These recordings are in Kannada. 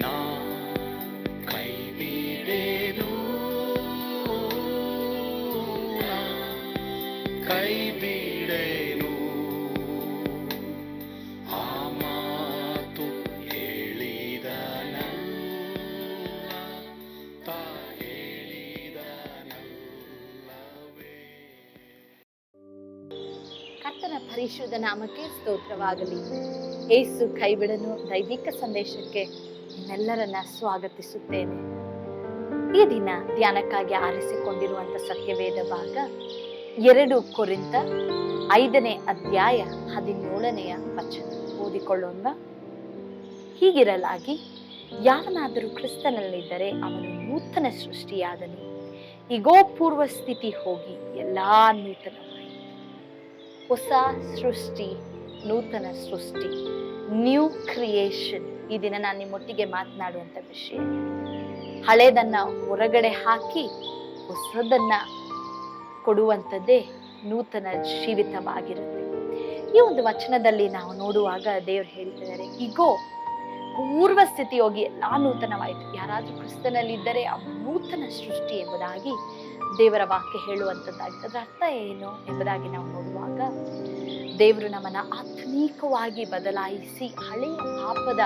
ನಾ ಕೈ ಬಿಡೆನು, ನಾ ಕೈ ಬಿಡೆನು. ಆ ಮಾತು ಹೇಳಿದನಲ್ಲ, ತಾ ಹೇಳಿದನಲ್ಲವೇ. ಕರ್ತನ ಪರಿಶುದ್ಧ ನಾಮಕ್ಕೆ ಸ್ತೋತ್ರವಾಗಲಿ. ಏಸು ಕೈಬಿಡನು ದೈವಿಕ ಸಂದೇಶಕ್ಕೆ ನಿಮ್ಮೆಲ್ಲರನ್ನ ಸ್ವಾಗತಿಸುತ್ತೇನೆ. ಈ ದಿನ ಧ್ಯಾನಕ್ಕಾಗಿ ಆರಿಸಿಕೊಂಡಿರುವಂತ ಸತ್ಯವೇದ ಭಾಗ 2 ಕೊರಿಂಥ 5ನೇ ಅಧ್ಯಾಯ 17ನೇ ವಚನ. ಓದಿಕೊಳ್ಳೋಣ. ಹೀಗಿರಲಾಗಿ ಯಾವನಾದರೂ ಕ್ರಿಸ್ತನಲ್ಲಿದ್ದರೆ ಅವನು ನೂತನ ಸೃಷ್ಟಿಯಾದನು, ಈಗೋ ಪೂರ್ವ ಸ್ಥಿತಿ ಹೋಗಿ ಎಲ್ಲಾ ನೂತನವಾಯಿತು. ಹೊಸ ಸೃಷ್ಟಿ, ನೂತನ ಸೃಷ್ಟಿ, ನ್ಯೂ ಕ್ರಿಯೇಷನ್. ಈ ದಿನ ನಾನು ನಿಮ್ಮೊಟ್ಟಿಗೆ ಮಾತನಾಡುವಂತ ವಿಷಯ, ಹಳೇದನ್ನ ಹೊರಗಡೆ ಹಾಕಿ ಹೊಸದನ್ನ ಕೊಡುವಂಥದ್ದೇ ನೂತನ ಜೀವಿತವಾಗಿರುತ್ತೆ. ಈ ಒಂದು ವಚನದಲ್ಲಿ ನಾವು ನೋಡುವಾಗ ದೇವರು ಹೇಳ್ತಿದ್ದಾರೆ, ಈಗೋ ಪೂರ್ವ ಸ್ಥಿತಿ ಹೋಗಿ ಎಲ್ಲಾ ನೂತನವಾಯಿತು. ಯಾರಾದ್ರೂ ಕ್ರಿಸ್ತನಲ್ಲಿದ್ದರೆ ಅವನು ನೂತನ ಸೃಷ್ಟಿ ಎಂಬುದಾಗಿ ದೇವರ ವಾಕ್ಯ ಹೇಳುವಂಥದ್ದಾಗಿದೆ. ಅದರ ಅರ್ಥ ಏನು ಎಂಬುದಾಗಿ ನಾವು ನೋಡುವಾಗ, ದೇವರು ನಮ್ಮನ್ನ ಆತ್ಮೀಕವಾಗಿ ಬದಲಾಯಿಸಿ ಹಳೆಯ ಪಾಪದ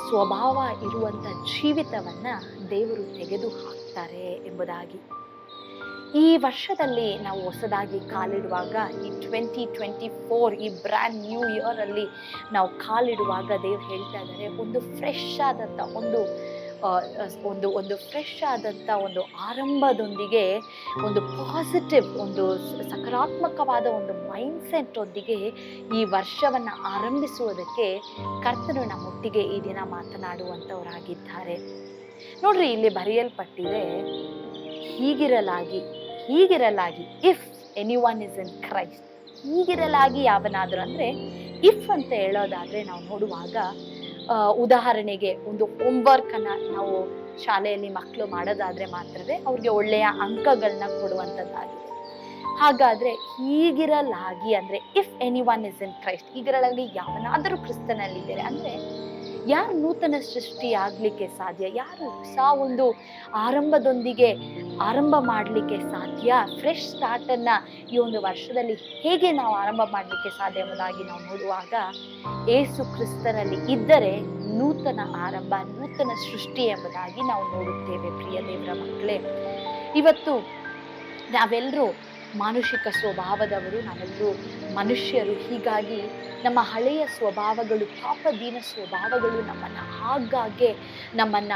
ಸ್ವಭಾವ ಇರುವಂತ ಜೀವಿತವನ್ನ ದೇವರು ತೆಗೆದು ಹಾಕ್ತಾರೆ ಎಂಬುದಾಗಿ. ಈ ವರ್ಷದಲ್ಲಿ ನಾವು ಹೊಸದಾಗಿ ಕಾಲಿಡುವಾಗ, ಈ 2024 ಈ ಬ್ರ್ಯಾಂಡ್ ನ್ಯೂ ಇಯರ್ ಅಲ್ಲಿ ನಾವು ಕಾಲಿಡುವಾಗ ದೇವ್ರು ಹೇಳ್ತಾ ಇದ್ದಾರೆ, ಒಂದು ಫ್ರೆಶ್ ಆದಂತ ಒಂದು ಫ್ರೆಶ್ ಆದಂತ ಒಂದು ಆರಂಭದೊಂದಿಗೆ, ಒಂದು ಪಾಸಿಟಿವ್, ಒಂದು ಸಕಾರಾತ್ಮಕವಾದ ಒಂದು ಮೈಂಡ್ಸೆಟ್ ಒಂದಿಗೆ ಈ ವರ್ಷವನ್ನ ಆರಂಭಿಸುವುದಕ್ಕೆ ಕರ್ತನು ನಮ್ಮೊಟ್ಟಿಗೆ ಈ ದಿನ ಮಾತನಾಡುವಂತವರಾಗಿದ್ದಾರೆ. ನೋಡ್ರಿ, ಇಲ್ಲಿ ಬರೆಯಲ್ಪಟ್ಟಿದೆ, ಹೀಗಿರಲಾಗಿ if anyone is in Christ. ಹೀಗಿರಲಾಗಿ ಯಾವನಾದರೂ ಅಂದ್ರೆ, ಇಫ್ ಅಂತ ಹೇಳೋದಾದ್ರೆ ನಾವು ನೋಡುವಾಗ, ಉದಾಹರಣೆಗೆ ಒಂದು ಹೋಮ್ವರ್ಕ್ ಅನ್ನ ನಾವು ಶಾಲೆಯಲ್ಲಿ ಮಕ್ಕಳು ಮಾಡೋದಾದ್ರೆ ಮಾತ್ರವೇ ಅವ್ರಿಗೆ ಒಳ್ಳೆಯ ಅಂಕಗಳನ್ನ ಕೊಡುವಂಥದ್ದಾಗಿದೆ. ಹಾಗಾದ್ರೆ ಹೀಗಿರಲಾಗಿ ಅಂದ್ರೆ, if anyone is in Christ, ಹೀಗಿರಲಾಗಿ ಯಾವನಾದರೂ ಕ್ರಿಸ್ತನಲ್ಲಿದ್ದಾರೆ ಅಂದ್ರೆ ಯಾರು ನೂತನ ಸೃಷ್ಟಿ ಆಗ್ಲಿಕ್ಕೆ ಸಾಧ್ಯ? ಯಾರು ಹೊಸ ಒಂದು ಆರಂಭದೊಂದಿಗೆ ಆರಂಭ ಮಾಡಲಿಕ್ಕೆ ಸಾಧ್ಯ? ಫ್ರೆಶ್ ಸ್ಟಾರ್ಟ್ ಅನ್ನ ಈ ಒಂದು ವರ್ಷದಲ್ಲಿ ಹೇಗೆ ನಾವು ಆರಂಭ ಮಾಡಲಿಕ್ಕೆ ಸಾಧ್ಯ ಎಂಬುದಾಗಿ ನಾವು ನೋಡುವಾಗ, ಏಸು ಕ್ರಿಸ್ತನಲ್ಲಿ ಇದ್ದರೆ ನೂತನ ಆರಂಭ, ನೂತನ ಸೃಷ್ಟಿ ಎಂಬುದಾಗಿ ನಾವು ನೋಡುತ್ತೇವೆ. ಪ್ರಿಯ ದೇವರ ಮಕ್ಕಳೇ, ಇವತ್ತು ನಾವೆಲ್ಲರೂ ಮಾನುಷಿಕ ಸ್ವಭಾವದವರು, ನಾವೆಲ್ಲರೂ ಮನುಷ್ಯರು. ಹೀಗಾಗಿ ನಮ್ಮ ಹಳೆಯ ಸ್ವಭಾವಗಳು, ಪಾಪದೀನ ಸ್ವಭಾವಗಳು ನಮ್ಮನ್ನ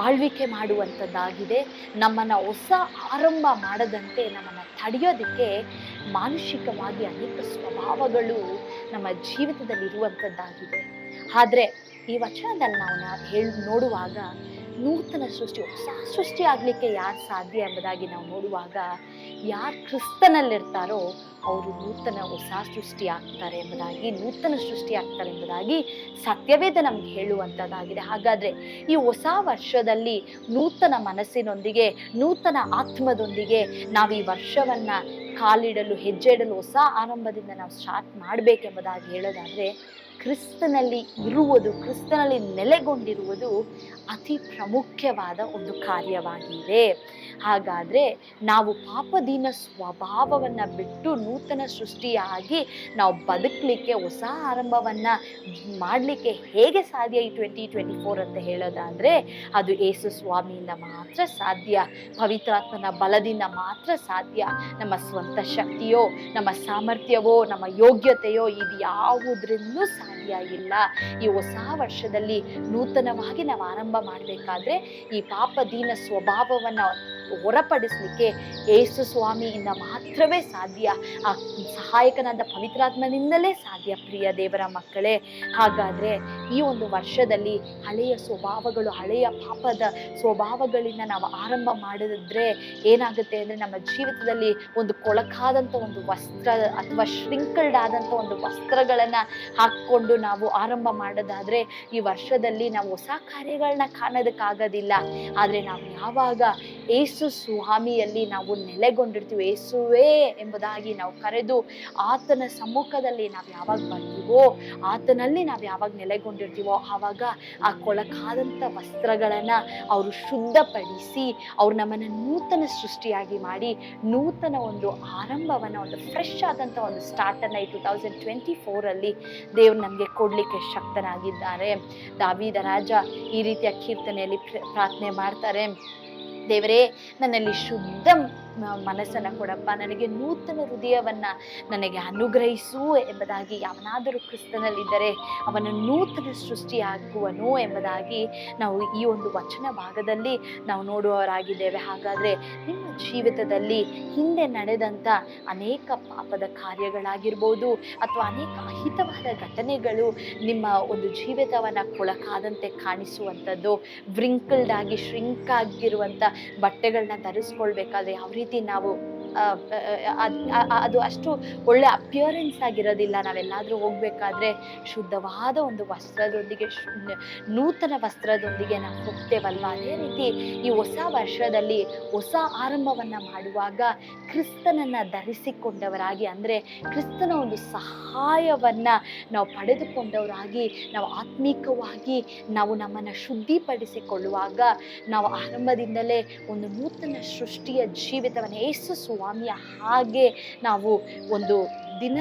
ಆಳ್ವಿಕೆ ಮಾಡುವಂಥದ್ದಾಗಿದೆ. ನಮ್ಮನ್ನ ಹೊಸ ಆರಂಭ ಮಾಡದಂತೆ ನಮ್ಮನ್ನ ತಡೆಯೋದಕ್ಕೆ ಮಾನುಷಿಕವಾಗಿ ಅನೇಕ ಸ್ವಭಾವಗಳು ನಮ್ಮ ಜೀವಿತದಲ್ಲಿ ಇರುವಂಥದ್ದಾಗಿದೆ. ಆದ್ರೆ ಈ ವಚನದಲ್ಲಿ ನಾವು ನೋಡುವಾಗ, ನೂತನ ಸೃಷ್ಟಿ, ಹೊಸ ಸೃಷ್ಟಿ ಆಗ್ಲಿಕ್ಕೆ ಯಾರು ಸಾಧ್ಯ ಎಂಬುದಾಗಿ ನಾವು ನೋಡುವಾಗ, ಯಾರು ಕ್ರಿಸ್ತನಲ್ಲಿರ್ತಾರೋ ಅವರು ನೂತನ ಹೊಸ ಸೃಷ್ಟಿ ಆಗ್ತಾರೆ ಎಂಬುದಾಗಿ, ನೂತನ ಸೃಷ್ಟಿ ಆಗ್ತಾರೆ ಎಂಬುದಾಗಿ ಸತ್ಯವೇದ ನಮ್ಗೆ ಹೇಳುವಂಥದ್ದಾಗಿದೆ. ಹಾಗಾದ್ರೆ ಈ ಹೊಸ ವರ್ಷದಲ್ಲಿ ನೂತನ ಮನಸ್ಸಿನೊಂದಿಗೆ, ನೂತನ ಆತ್ಮದೊಂದಿಗೆ ನಾವು ಈ ವರ್ಷವನ್ನ ಕಾಲಿಡಲು, ಹೆಜ್ಜೆ ಇಡಲು, ಹೊಸ ಆರಂಭದಿಂದ ನಾವು ಸ್ಟಾರ್ಟ್ ಮಾಡ್ಬೇಕೆಂಬುದಾಗಿ ಹೇಳೋದಾದ್ರೆ, ಕ್ರಿಸ್ತನಲ್ಲಿ ಇರುವುದು, ಕ್ರಿಸ್ತನಲ್ಲಿ ನೆಲೆಗೊಂಡಿರುವುದು ಅತಿ ಪ್ರಾಮುಖ್ಯವಾದ ಒಂದು ಕಾರ್ಯವಾಗಿದೆ. ಹಾಗಾದ್ರೆ ನಾವು ಪಾಪದೀನ ಸ್ವಭಾವವನ್ನ ಬಿಟ್ಟು ನೂತನ ಸೃಷ್ಟಿಯಾಗಿ ನಾವು ಬದುಕಲಿಕ್ಕೆ, ಹೊಸ ಆರಂಭವನ್ನ ಮಾಡಲಿಕ್ಕೆ ಹೇಗೆ ಸಾಧ್ಯ ಈ 2024 ಅಂತ ಹೇಳೋದಾದ್ರೆ, ಅದು ಯೇಸು ಸ್ವಾಮಿಯಿಂದ ಮಾತ್ರ ಸಾಧ್ಯ, ಪವಿತ್ರಾತ್ಮನ ಬಲದಿಂದ ಮಾತ್ರ ಸಾಧ್ಯ. ನಮ್ಮ ಸ್ವಂತ ಶಕ್ತಿಯೋ, ನಮ್ಮ ಸಾಮರ್ಥ್ಯವೋ, ನಮ್ಮ ಯೋಗ್ಯತೆಯೋ ಇದು ಯಾವುದರಿಂದಲೂ ಸಾಧ್ಯ ಇಲ್ಲ. ಈ ಹೊಸ ವರ್ಷದಲ್ಲಿ ನೂತನವಾಗಿ ನಾವು ಆರಂಭ ಮಾಡಬೇಕಾದ್ರೆ ಈ ಪಾಪದೀನ ಸ್ವಭಾವವನ್ನ ಹೊರಪಡಿಸ್ಲಿಕ್ಕೆ ಯೇಸು ಸ್ವಾಮಿಯಿಂದ ಮಾತ್ರವೇ ಸಾಧ್ಯ. ಆ ಸಹಾಯಕನಾದ ಪವಿತ್ರಾತ್ಮನಿಂದಲೇ ಸಾಧ್ಯ. ಪ್ರಿಯ ದೇವರ ಮಕ್ಕಳೇ, ಹಾಗಾದ್ರೆ ಈ ಒಂದು ವರ್ಷದಲ್ಲಿ ಹಳೆಯ ಸ್ವಭಾವಗಳು, ಹಳೆಯ ಪಾಪದ ಸ್ವಭಾವಗಳಿಂದ ನಾವು ಆರಂಭ ಮಾಡಿದ್ರೆ ಏನಾಗುತ್ತೆ ಅಂದ್ರೆ, ನಮ್ಮ ಜೀವಿತದಲ್ಲಿ ಒಂದು ಕೊಳಕಾದಂಥ ಒಂದು ವಸ್ತ್ರ ಅಥವಾ ಶ್ರಿಂಕಲ್ಡ್ ಆದಂಥ ಒಂದು ವಸ್ತ್ರಗಳನ್ನ ಹಾಕೊಂಡು ನಾವು ಆರಂಭ ಮಾಡೋದಾದ್ರೆ ಈ ವರ್ಷದಲ್ಲಿ ನಾವು ಹೊಸ ಕಾರ್ಯಗಳನ್ನ ಕಾಣೋದಕ್ಕಾಗೋದಿಲ್ಲ. ಆದ್ರೆ ನಾವು ಯಾವಾಗ ಏಸು ಸ್ವಾಮಿಯಲ್ಲಿ ನಾವು ನೆಲೆಗೊಂಡಿರ್ತೀವಿ. ಏಸುವೇ ಎಂಬುದಾಗಿ ನಾವು ಕರೆದು ಆತನ ಸಮ್ಮುಖದಲ್ಲಿ ನಾವು ಯಾವಾಗ ಬರ್ತೀವೋ, ಆತನಲ್ಲಿ ನಾವು ಯಾವಾಗ ನೆಲೆಗೊಂಡಿರ್ತೀವೋ, ಆವಾಗ ಆ ಕೊಳಕಾದಂಥ ವಸ್ತ್ರಗಳನ್ನು ಅವರು ಶುದ್ಧಪಡಿಸಿ ಅವ್ರು ನಮ್ಮನ್ನು ನೂತನ ಸೃಷ್ಟಿಯಾಗಿ ಮಾಡಿ ನೂತನ ಒಂದು ಆರಂಭವನ್ನು, ಒಂದು ಫ್ರೆಶ್ ಆದಂಥ ಒಂದು ಸ್ಟಾರ್ಟನ್ನು ಈ 2024 ದೇವ್ರು ನಮಗೆ ಕೊಡಲಿಕ್ಕೆ ಶಕ್ತನಾಗಿದ್ದಾರೆ. ದಾವೀದ ರಾಜ ಈ ರೀತಿಯ ಕೀರ್ತನೆಯಲ್ಲಿ ಪ್ರಾರ್ಥನೆ ಮಾಡ್ತಾರೆ. ದೇವರೇ, ನನ್ನಲ್ಲಿ ಶುದ್ಧ ಮನಸ್ಸನ್ನು ಕೊಡಪ್ಪ, ನನಗೆ ನೂತನ ಹೃದಯವನ್ನು ನನಗೆ ಅನುಗ್ರಹಿಸು ಎಂಬುದಾಗಿ. ಯಾವನಾದರೂ ಕ್ರಿಸ್ತನಲ್ಲಿದ್ದರೆ ಅವನು ನೂತನ ಸೃಷ್ಟಿಯಾಗುವನು ಎಂಬುದಾಗಿ ನಾವು ಈ ಒಂದು ವಚನ ಭಾಗದಲ್ಲಿ ನಾವು ನೋಡುವವರಾಗಿದ್ದೇವೆ. ಹಾಗಾದರೆ ನಿಮ್ಮ ಜೀವಿತದಲ್ಲಿ ಹಿಂದೆ ನಡೆದಂಥ ಅನೇಕ ಪಾಪದ ಕಾರ್ಯಗಳಾಗಿರ್ಬೋದು ಅಥವಾ ಅನೇಕ ಅಹಿತವಾದ ಘಟನೆಗಳು ನಿಮ್ಮ ಒಂದು ಜೀವಿತವನ್ನು ಕೊಳಕಾದಂತೆ ಕಾಣಿಸುವಂಥದ್ದು, ವ್ರಿಂಕಲ್ಡ್ ಆಗಿ ಶ್ರಿಂಕ್ ಆಗಿರುವಂಥ ಬಟ್ಟೆಗಳನ್ನ ಧರಿಸ್ಕೊಳ್ಬೇಕಾದ್ರೆ ಯಾವ ರೀತಿ ನಾವು ಅದು ಅಷ್ಟು ಒಳ್ಳೆ ಅಪಿಯರೆನ್ಸ್ ಆಗಿರೋದಿಲ್ಲ. ನಾವೆಲ್ಲಾದರೂ ಹೋಗ್ಬೇಕಾದ್ರೆ ಶುದ್ಧವಾದ ಒಂದು ವಸ್ತ್ರದೊಂದಿಗೆ, ನೂತನ ವಸ್ತ್ರದೊಂದಿಗೆ ನಾವು ಹೋಗ್ತೇವಲ್ವ. ಅದೇ ರೀತಿ ಈ ಹೊಸ ವರ್ಷದಲ್ಲಿ ಹೊಸ ಆರಂಭವನ್ನು ಮಾಡುವಾಗ ಕ್ರಿಸ್ತನನ್ನು ಧರಿಸಿಕೊಂಡವರಾಗಿ, ಅಂದರೆ ಕ್ರಿಸ್ತನ ಒಂದು ಸಹಾಯವನ್ನು ನಾವು ಪಡೆದುಕೊಂಡವರಾಗಿ, ನಾವು ಆತ್ಮೀಕವಾಗಿ ನಾವು ನಮ್ಮನ್ನು ಶುದ್ಧಿಪಡಿಸಿಕೊಳ್ಳುವಾಗ ನಾವು ಆರಂಭದಿಂದಲೇ ಒಂದು ನೂತನ ಸೃಷ್ಟಿಯ ಜೀವಿತವನ್ನು ಯೇಸು ಸ್ವಾಮಿಯ ಹಾಗೆ ನಾವು ಒಂದು ದಿನ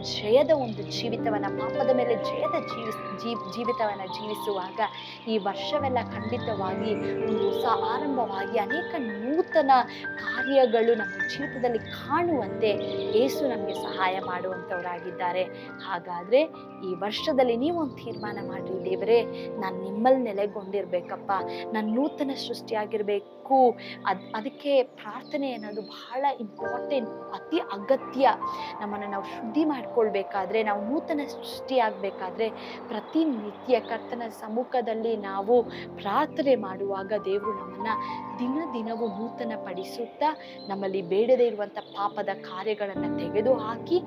ಜಯದ ಒಂದು ಜೀವಿತವನ್ನು, ಪಾಪದ ಮೇಲೆ ಜಯದ ಜೀವಿತವನ್ನು ಜೀವಿಸುವಾಗ ಈ ವರ್ಷವೆಲ್ಲ ಖಂಡಿತವಾಗಿ ಒಂದು ಹೊಸ ಆರಂಭವಾಗಿ ಅನೇಕ ನೂತನ ಕಾರ್ಯಗಳು ನಮ್ಮ ಜೀವಿತದಲ್ಲಿ ಕಾಣುವಂತೆ ಯೇಸು ನಮಗೆ ಸಹಾಯ ಮಾಡುವಂಥವರಾಗಿದ್ದಾರೆ. ಹಾಗಾದರೆ ಈ ವರ್ಷದಲ್ಲಿ ನೀವೊಂದು ತೀರ್ಮಾನ ಮಾಡಿರಿ, ದೇವರೇ ನಾನು ನಿಮ್ಮಲ್ಲಿ ನೆಲೆಗೊಂಡಿರ್ಬೇಕಪ್ಪ, ನಾನು ನೂತನ ಸೃಷ್ಟಿಯಾಗಿರಬೇಕು. ಅದಕ್ಕೆ ಪ್ರಾರ್ಥನೆ ಅನ್ನೋದು ಬಹಳ ಇಂಪಾರ್ಟೆಂಟ್, ಅತಿ ಅಗತ್ಯ. ನಮ್ಮನ್ನು ನಾವು ಶುದ್ಧಿ ಮಾಡ್ಕೊಳ್ಬೇಕಾದ್ರೆ, ನಾವು ನೂತನ ಸೃಷ್ಟಿಯಾಗಬೇಕಾದ್ರೆ ಪ್ರತಿನಿತ್ಯ ಕರ್ತನ ಸಮ್ಮುಖದಲ್ಲಿ ನಾವು ಪ್ರಾರ್ಥನೆ ಮಾಡುವಾಗ ದೇವರು ನಮ್ಮನ್ನು ದಿನವೂ ನೂತನ ಪಡಿಸುತ್ತಾ ನಮ್ಮಲ್ಲಿ ಬೇಡದೇ ಇರುವಂಥ ಪಾಪದ ಕಾರ್ಯಗಳನ್ನು ತೆಗೆದುಹಾಕಿ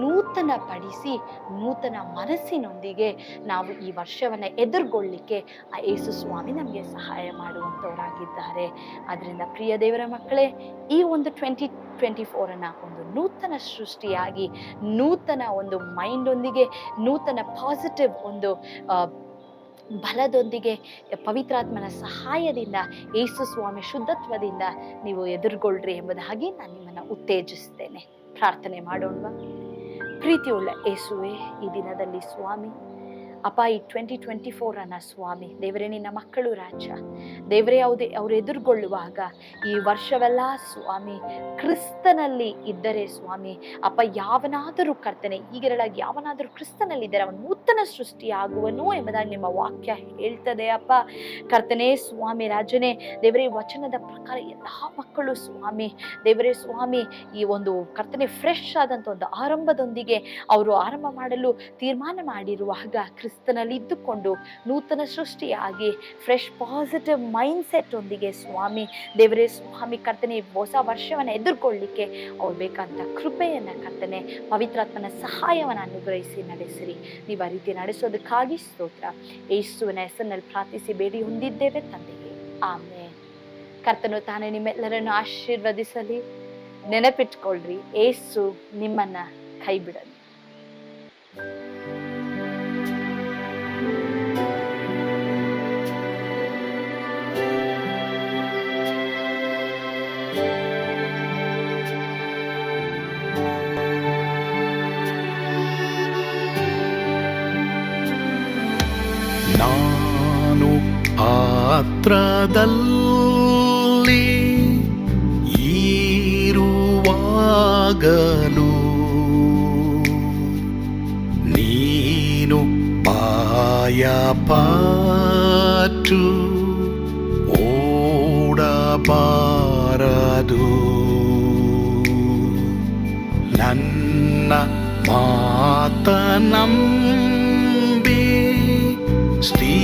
ನೂತನ ಪಡಿಸಿ ನೂತನ ಮನಸ್ಸಿನೊಂದಿಗೆ ನಾವು ಈ ವರ್ಷವನ್ನು ಎದುರುಗೊಳ್ಳಲಿಕ್ಕೆ ಆ ಯೇಸು ಸ್ವಾಮಿ ನಮಗೆ ಸಹಾಯ ಮಾಡುವಂಥವರಾಗಿದ್ದಾರೆ. ಆದ್ದರಿಂದ ಪ್ರಿಯ ದೇವರ ಮಕ್ಕಳೇ, ಈ ಒಂದು 2024 ಒಂದು ನೂತನ ಸೃಷ್ಟಿಯಾಗಿ, ನೂತನ ಒಂದು ಮೈಂಡೊಂದಿಗೆ, ನೂತನ ಪಾಸಿಟಿವ್ ಒಂದು ಬಲದೊಂದಿಗೆ, ಪವಿತ್ರಾತ್ಮನ ಸಹಾಯದಿಂದ, ಯೇಸು ಸ್ವಾಮಿ ಶುದ್ಧತ್ವದಿಂದ ನೀವು ಎದುರುಗೊಳ್ಳ್ರಿ ಎಂಬುದಾಗಿ ನಾನು ನಿಮ್ಮನ್ನು ಉತ್ತೇಜಿಸ್ತೇನೆ. ಪ್ರಾರ್ಥನೆ ಮಾಡೋಣವಾ? ಪ್ರೀತಿಯುಳ್ಳ ಯೇಸುವೆ, ಈ ದಿನದಲ್ಲಿ ಸ್ವಾಮಿ ಅಪ್ಪ, ಈ 2024 ಸ್ವಾಮಿ ದೇವರೇ ನಿನ್ನ ಮಕ್ಕಳು ರಾಜ ದೇವರೇ, ಅವ್ರು ಎದುರುಗೊಳ್ಳುವಾಗ ಈ ವರ್ಷವೆಲ್ಲ ಸ್ವಾಮಿ ಕ್ರಿಸ್ತನಲ್ಲಿ ಇದ್ದರೆ ಸ್ವಾಮಿ ಅಪ್ಪ, ಯಾವನಾದರೂ ಕರ್ತನೆ ಈಗಿರಲಾಗಿ ಯಾವನಾದರೂ ಕ್ರಿಸ್ತನಲ್ಲಿದ್ದರೆ ಅವನು ನೂತನ ಸೃಷ್ಟಿಯಾಗುವನು ಎಂಬುದಾಗಿ ನಿಮ್ಮ ವಾಕ್ಯ ಹೇಳ್ತದೆ ಅಪ್ಪ. ಕರ್ತನೆ ಸ್ವಾಮಿ ರಾಜನೇ ದೇವರೇ, ವಚನದ ಪ್ರಕಾರ ಎಲ್ಲ ಮಕ್ಕಳು ಸ್ವಾಮಿ ದೇವರೇ ಸ್ವಾಮಿ ಈ ಒಂದು ಕರ್ತನೆ ಫ್ರೆಶ್ ಆದಂಥ ಒಂದು ಆರಂಭದೊಂದಿಗೆ ಅವರು ಆರಂಭ ಮಾಡಲು ತೀರ್ಮಾನ ಮಾಡಿರುವಾಗ ಕ್ರಿಸ್ತನಲ್ಲಿ ಇದ್ದುಕೊಂಡು ನೂತನ ಸೃಷ್ಟಿಯಾಗಿ ಫ್ರೆಶ್ ಪಾಸಿಟಿವ್ ಮೈಂಡ್ಸೆಟ್ ಒಂದಿಗೆ ಸ್ವಾಮಿ ದೇವರೇ ಸ್ವಾಮಿ ಕರ್ತನೆ ಹೊಸ ವರ್ಷವನ್ನು ಎದುರುಗೊಳ್ಳಲಿಕ್ಕೆ ಅವ್ರು ಬೇಕಂತ ಕೃಪೆಯನ್ನು ಕರ್ತನೆ ಪವಿತ್ರಾತ್ಮನ ಸಹಾಯವನ್ನು ಅನುಗ್ರಹಿಸಿ ನಡೆಸಿರಿ. ನೀವು ಆ ರೀತಿ ನಡೆಸೋದಕ್ಕಾಗಿ ಸ್ತೋತ್ರ. ಯೇಸುವಿನ ಹೆಸರಿನಲ್ಲಿ ಪ್ರಾರ್ಥಿಸಿ ಬೇಡಿ ಹೊಂದಿದ್ದೇವೆ ತಂದೆಯೇ, ಆಮೇಲೆ. ಕರ್ತನು ತಾನೇ ನಿಮ್ಮೆಲ್ಲರನ್ನು ಆಶೀರ್ವದಿಸಲಿ. ನೆನಪಿಟ್ಕೊಳ್ರಿ, ಯೇಸು ನಿಮ್ಮನ್ನ ಕೈ ಬಿಡಲಿ. ನಾನು ಪಾತ್ರದಲ್ಲಿ ಇರುವಾಗಲೂ ನೀನು ಭಯಪಟ್ಟು ಓಡಬಾರದು. ನನ್ನ ಮಾತನಂಬಿ ಸ್ಥಿರವಾಗಿರು.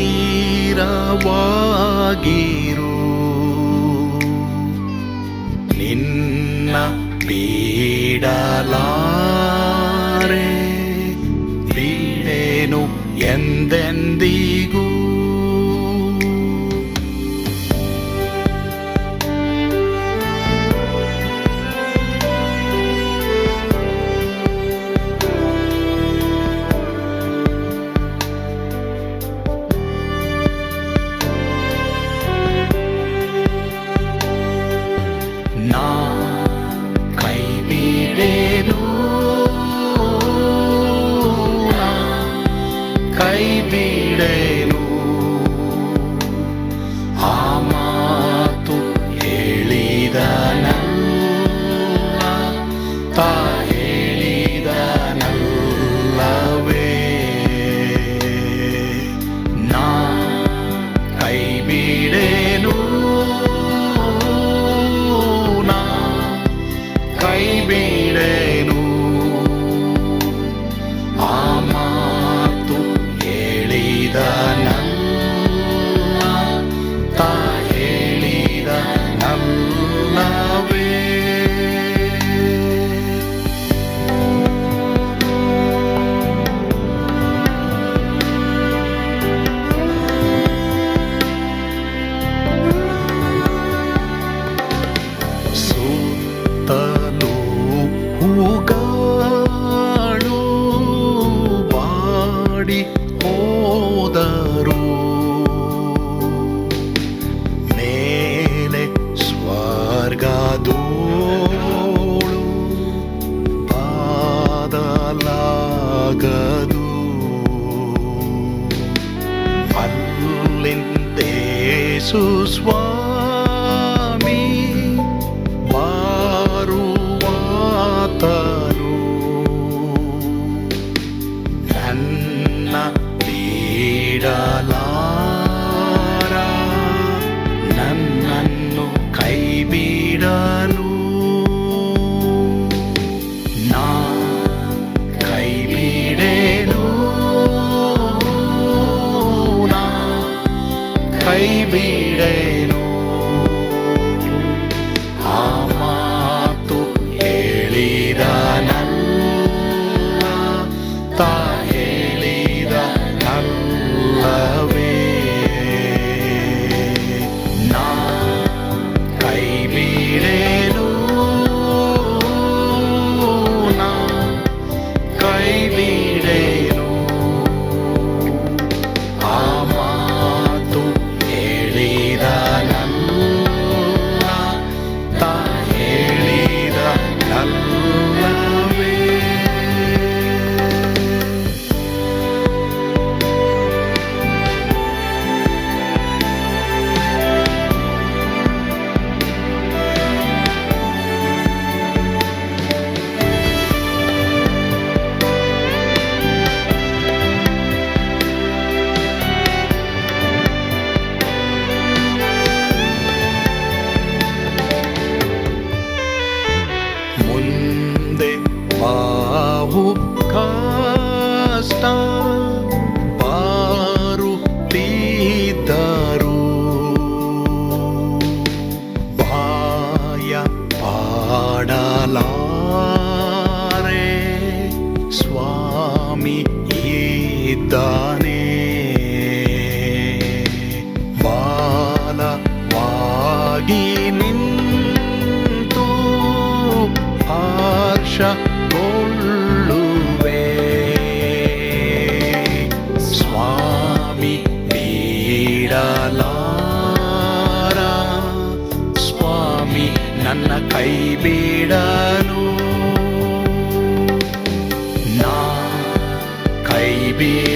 ನಿನ್ನ ಬಿಡಲಾರೆ, ಬಿಡೆನು ಎಂದೆಂದಿಗೂ. ಯೇಸು ಸ್ವಾಮಿ ಬಾರುವಾತನು ನನ್ನ ಬಿಡಲಾರ ನನ್ನನ್ನು ಕೈ ಬಿಡನು ನಾ ಕೈ ಬಿಡೆನು ನಾ ಕೈ ಬಿಡೆನು ಆ ಮಾತು ಹೇಳಿದ ನನ್ನ ತಾ ಹೇಳಿದ ನಲ್ಲವೇ ನಾ ಕೈ ಬಿಡೆನು ನಾ ಕೈ ಬಿಡೆನು ಆ ಮಾತು ಹೇಳಿದ ನನ್ನ ತಾ ಹೇಳಿದ ನಲ್ಲವೇ ಮುಂದೆ ಬಾವು ಕಷ್ಟ ಬಾರುತ್ತಿದ್ದರು ಬಾಯ ಪಾಡಲಾರೆ ಸ್ವಾಮಿ ಇದ್ದಾನೆ ಬಾಲವಾಗಿ ನಿಂತು ಹರ್ಷಗೊಳ್ಳುವೆ ಸ್ವಾಮಿ ಬಿಡಲಾರ ಸ್ವಾಮಿ ನನ್ನ ಕೈ ಬಿಡನು ನಾ ಕೈ ಬಿಡ